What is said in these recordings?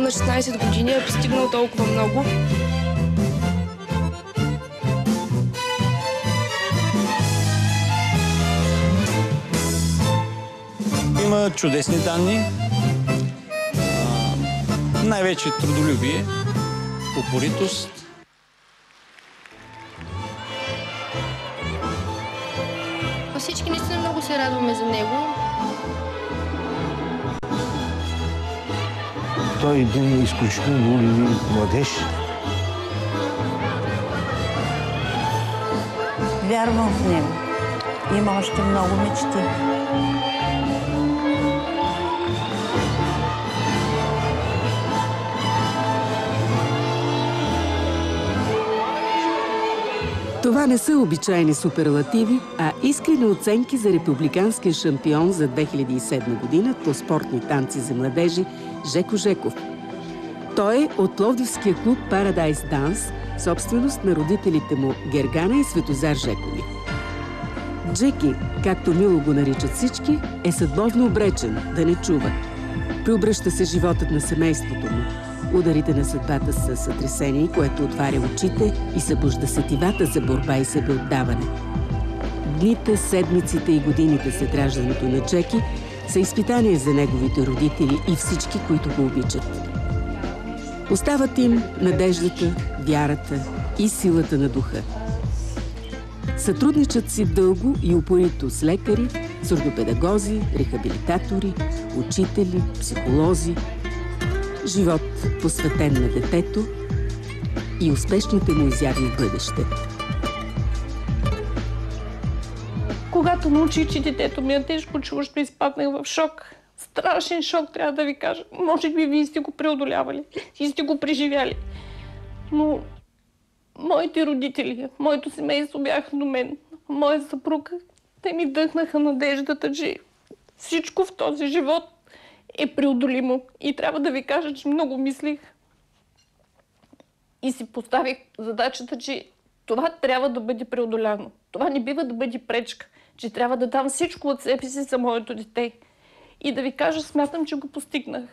на 16 години е постигнал толкова много. Има чудесни данни, най-вече трудолюбие, упоритост. Всички наистина много се радваме за него. Той е един изключително волелив младеж. Вярвам в него. Има още много мечти. Това не са обичайни суперлативи, а искрени оценки за републиканския шампион за 2007 година по спортни танци за младежи Жеко Жеков. Той е от пловдивския клуб Парадайс Данс, собственост на родителите му Гергана и Светозар Жекови. Джеки, както мило го наричат всички, е съдбовно обречен да не чува. Преобръща се животът на семейството му. Ударите на съдбата са сътресение, което отваря очите и събужда сетивата за борба и себеотдаване. Дните, седмиците и годините след раждането на Джеки са изпитание за неговите родители и всички, които го обичат. Остават им надеждата, вярата и силата на духа. Сътрудничат си дълго и упорито с лекари, с ордопедагози, рехабилитатори, учители, психолози. Живот посветен на детето и успешните му изяви в бъдеще. Когато научих, че детето ми е тежко чуващо, изпаднах в шок. Страшен шок, трябва да ви кажа. Може би вие сте го преодолявали и сте го преживяли. Но моите родители, моето семейство бяха до мен. Моя съпруг, те ми вдъхнаха надеждата, че всичко в този живот е преодолимо. И трябва да ви кажа, че много мислих и си поставих задачата, че това трябва да бъде преодоляно. Това не бива да бъде пречка, че трябва да дам всичко от себе си за моето дете. И да ви кажа, смятам, че го постигнах.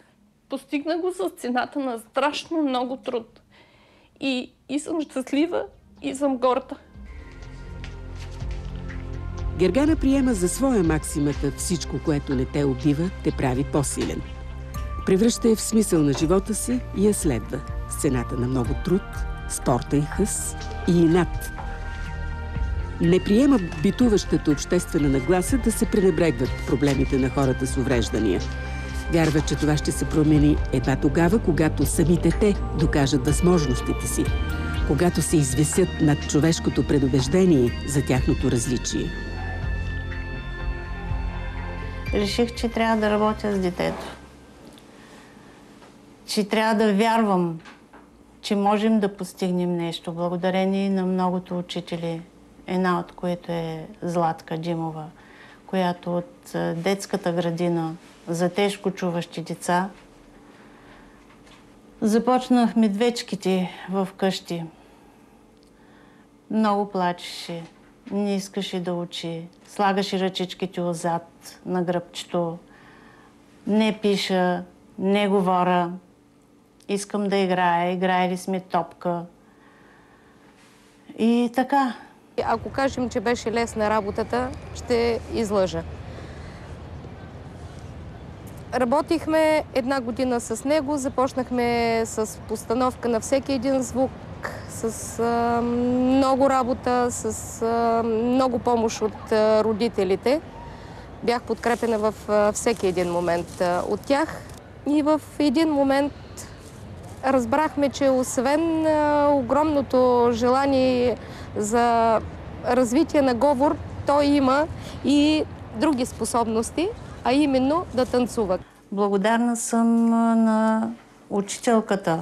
Постигнах го с цената на страшно много труд. И съм щастлива, и съм горда. Гергана приема за своя максимата: всичко, което не те убива, те прави по-силен. Превръща я в смисъл на живота си и я следва с цената на много труд, спортен хъс и инат. Не приема битуващата обществена нагласа да се пренебрегват проблемите на хората с увреждания. Вярва, че това ще се промени едва тогава, когато самите те докажат възможностите си, когато се извисят над човешкото предубеждение за тяхното различие. Реших, че трябва да работя с детето. Че трябва да вярвам, че можем да постигнем нещо, благодарение на многото учители, една от които е Златка Димова, която от детската градина за тежко чуващи деца започнах медвечките в къщи. Много плачеше, не искаше да учи, слагаше ръчичките отзад на гръбчето. Не пиша, не говоря, искам да играя, играели сме топка. И така. Ако кажем, че беше лесна работата, ще излъжа. Работихме една година с него, започнахме с постановка на всеки един звук, с много работа, с много помощ от родителите. Бях подкрепена във всеки един момент от тях. И в един момент разбрахме, че освен огромното желание за развитие на говор, той има и други способности, а именно да танцува. Благодарна съм на учителката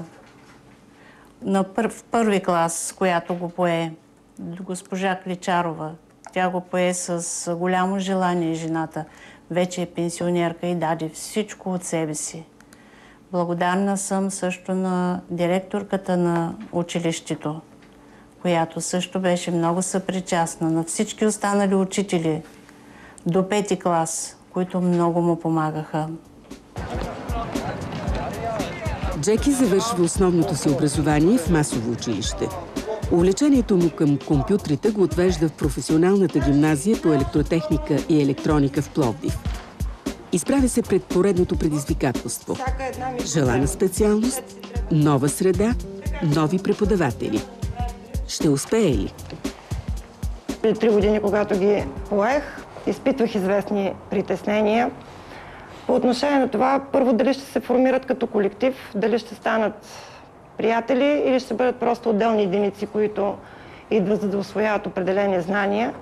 в първи клас, която го пое, госпожа Кличарова. Тя го пое с голямо желание, жената. Вече е пенсионерка и даде всичко от себе си. Благодарна съм също на директорката на училището, която също беше много съпричастна, на всички останали учители до 5-ти клас, които много му помагаха. Джеки завършва основното си образование в масово училище. Увлечението му към компютрите го отвежда в професионалната гимназия по електротехника и електроника в Пловдив. Изправя се пред поредното предизвикателство. Желана специалност, нова среда, нови преподаватели. Ще успее ли? Преди 3 години, когато ги поех, изпитвах известни притеснения. По отношение на това, първо, дали ще се формират като колектив, дали ще станат приятели или ще бъдат просто отделни единици, които идват за да усвояват определени знания.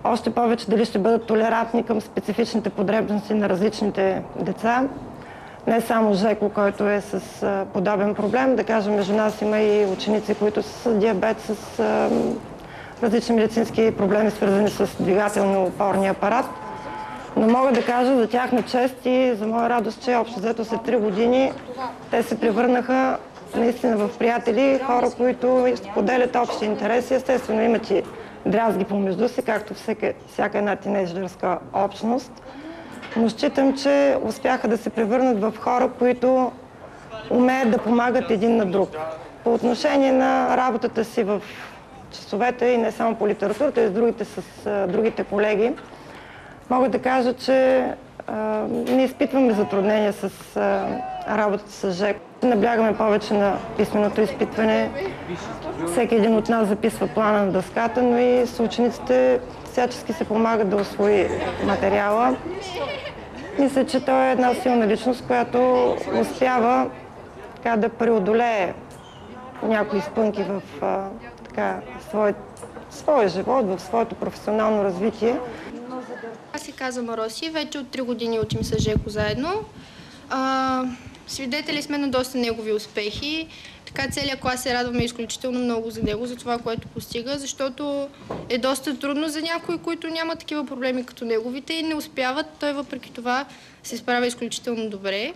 Още повече, дали ще бъдат толерантни към специфичните потребности на различните деца. Не само Жеко, който е с подобен проблем. Да кажем, между нас има и ученици, които са с диабет, с различни медицински проблеми, свързани с двигателно-опорния апарат. Но мога да кажа за тяхна чест и за моя радост, че общо взето след 3 години те се превърнаха наистина в приятели, хора, които споделят общи интереси. Естествено имат и дрязги помежду си, както всяка една тинейджърска общност. Но считам, че успяха да се превърнат в хора, които умеят да помагат един на друг. По отношение на работата си в часовете и не само по литературата, и с другите колеги, мога да кажа, че не изпитваме затруднения с работата с Жеко. Наблягаме повече на писменото изпитване. Всеки един от нас записва плана на дъската, но и съучениците всячески се помагат да усвои материала. Мисля, че той е една силна личност, която успява да преодолее някои спънки в своя живот, в своето професионално развитие. Аз се казвам Роси, вече от 3 години учим с Жеко заедно. Свидетели сме на доста негови успехи, така целият клас се радваме изключително много за него, за това, което постига, защото е доста трудно за някои, които нямат такива проблеми като неговите и не успяват. Той въпреки това се справя изключително добре.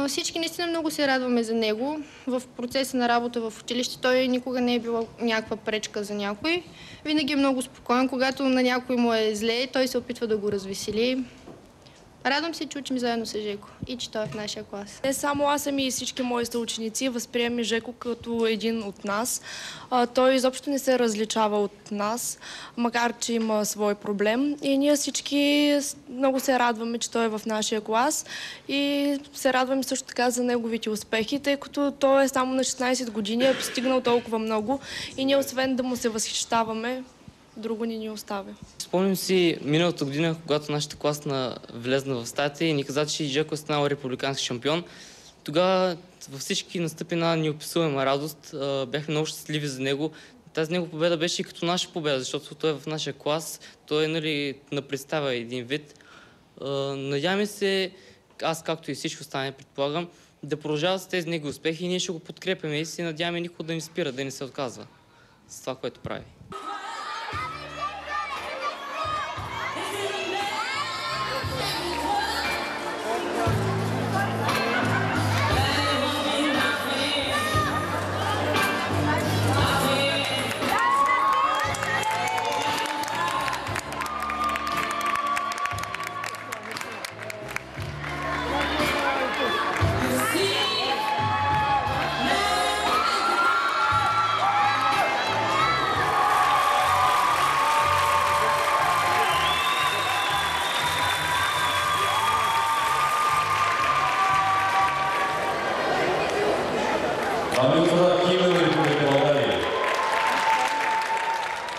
Всички наистина много се радваме за него. В процеса на работа в училище той никога не е бил някаква пречка за някой. Винаги е много спокоен. Когато на някой му е зле, той се опитва да го развесели. Радвам се, че учим заедно с Жеко и че той е в нашия клас. Не само аз, ами и всички мои съученици възприемаме Жеко като един от нас. Той изобщо не се различава от нас, макар че има свой проблем. И ние всички много се радваме, че той е в нашия клас и се радваме също така за неговите успехи, тъй като той е само на 16 години, е постигнал толкова много и ние освен да му се възхищаваме, друго ни оставя. Спомням си миналата година, когато нашата класна влезна в стаята и ни каза, че Жеко е станал републикански шампион. Тогава във всички настъпи една неописуема радост. Бяхме много щастливи за него. Тази него победа беше и като наша победа, защото той е в нашия клас. Той на представя един вид. Надяваме се, аз както и всички останали предполагам, да продължава с тези негови успехи и ние ще го подкрепяме и се надяваме никога да не спира, да не се отказва с това, което прави.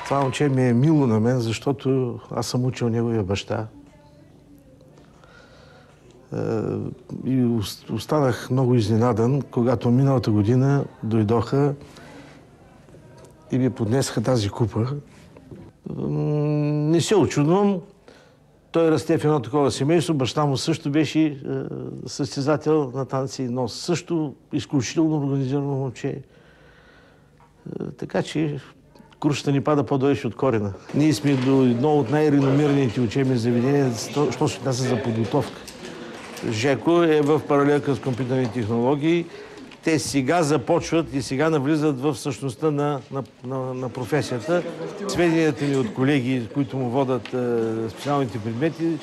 Това момче ми е мило на мен, защото аз съм учил неговия баща. И останах много изненадан, когато миналата година дойдоха и ми поднесаха тази купа. Не се очудвам. Той расте в едно такова семейство. Баща му също беше състезател на танци, но също изключително организирано момче. Така че крушата ни пада по-далеч от корена. Ние сме до едно от най-реномираните учебни заведения, що се отнася за подготовка. Жеко е в паралелка с компютърни технологии. Те сега започват и сега навлизат в същността на професията. Сведенията ми от колеги, които му водят специалните предмети,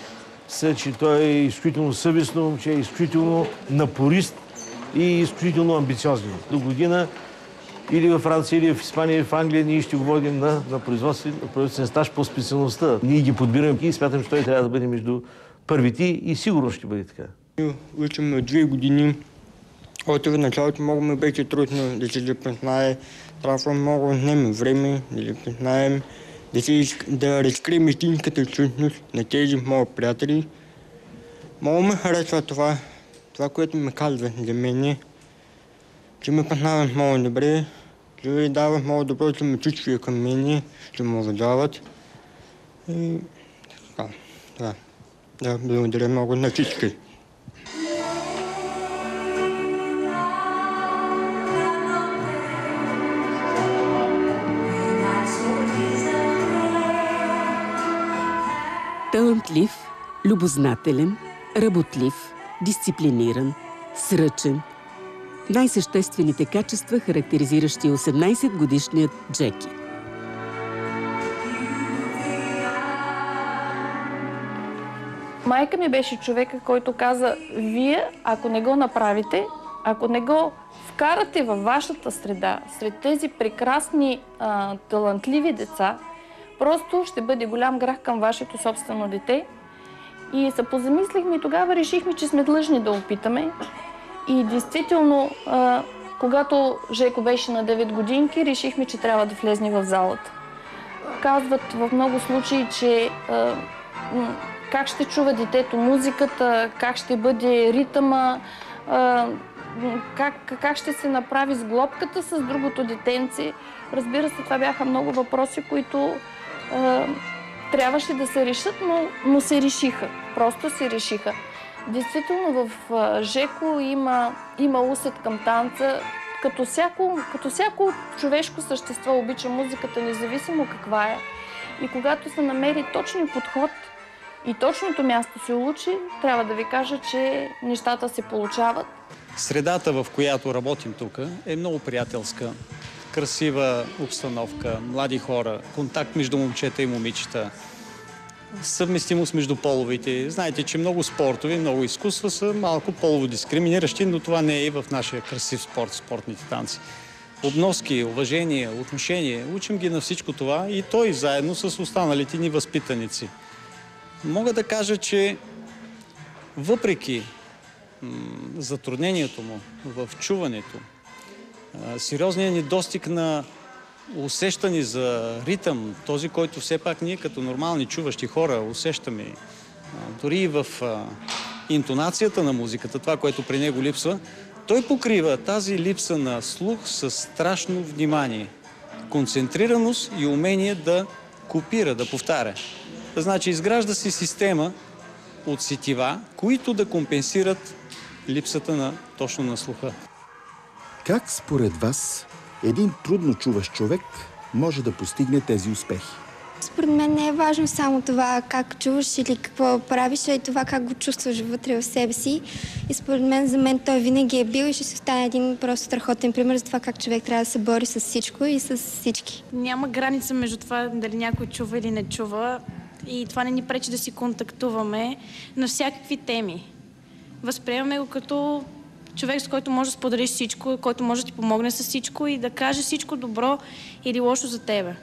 са, че той е изключително съвестно момче, изключително напорист и изключително амбициозни. До година или във Франция, или в Испания, или в Англия ние ще го водим на производствен стаж по специалността. Ние ги подбираме и смятам, че той трябва да бъде между първите и сигурно ще бъде така. Учим 2 години. Още в началото много ми беше трудно да се запознае. Трябва много отнеме време да запознаем, да разкрием истинската същност на тези мои приятели. Много ме харесва това, което ме казва за мен, че ме познават много добре, че дават много добро самочувствие към мен, че ме уважават. И така, да, благодаря много на всички. Талантлив, любознателен, работлив, дисциплиниран, сръчен. Най-съществените качества, характеризиращи 18-годишният Джеки. Майка ми беше човека, който каза: вие, ако не го направите, ако не го вкарате във вашата среда, сред тези прекрасни, талантливи деца, просто ще бъде голям грях към вашето собствено дете. И се позамислихме и тогава решихме, че сме длъжни да опитаме. И действително, когато Жеко беше на 9 годинки, решихме, че трябва да влезне в залата. Казват в много случаи, че как ще чува детето музиката, как ще бъде ритъма, как ще се направи сглобката с другото детенце. Разбира се, това бяха много въпроси, които трябваше да се решат, но се решиха. Просто се решиха. Действително в Жеко има усет към танца. Като всяко човешко същество обича музиката, независимо каква е. И когато се намери точния подход и точното място се улучи, трябва да ви кажа, че нещата се получават. Средата, в която работим тук, е много приятелска. Красива обстановка, млади хора, контакт между момчета и момичета, съвместимост между половите. Знаете, че много спортове, много изкуства са малко полово дискриминиращи, но това не е и в нашия красив спорт, спортните танци. Обноски, уважение, отношение, учим ги на всичко това и той заедно с останалите ни възпитаници. Мога да кажа, че въпреки затруднението му в чуването, сериозният недостиг на усещане за ритъм, този, който все пак ние като нормални чуващи хора усещаме, дори и в интонацията на музиката, това, което при него липсва, той покрива тази липса на слух с страшно внимание, концентрираност и умение да копира, да повтаря. Значи изгражда си система от сетива, които да компенсират липсата точно на слуха. Как според вас един трудно чуващ човек може да постигне тези успехи? Според мен не е важно само това как чуваш или какво правиш, а и това как го чувстваш вътре в себе си. И според мен, за мен той винаги е бил и ще се остане един просто страхотен пример за това как човек трябва да се бори с всичко и с всички. Няма граница между това дали някой чува или не чува и това не ни пречи да си контактуваме на всякакви теми. Възприемаме го като човек, с който може да споделиш всичко, който може да ти помогне с всичко и да каже всичко добро или лошо за тебе.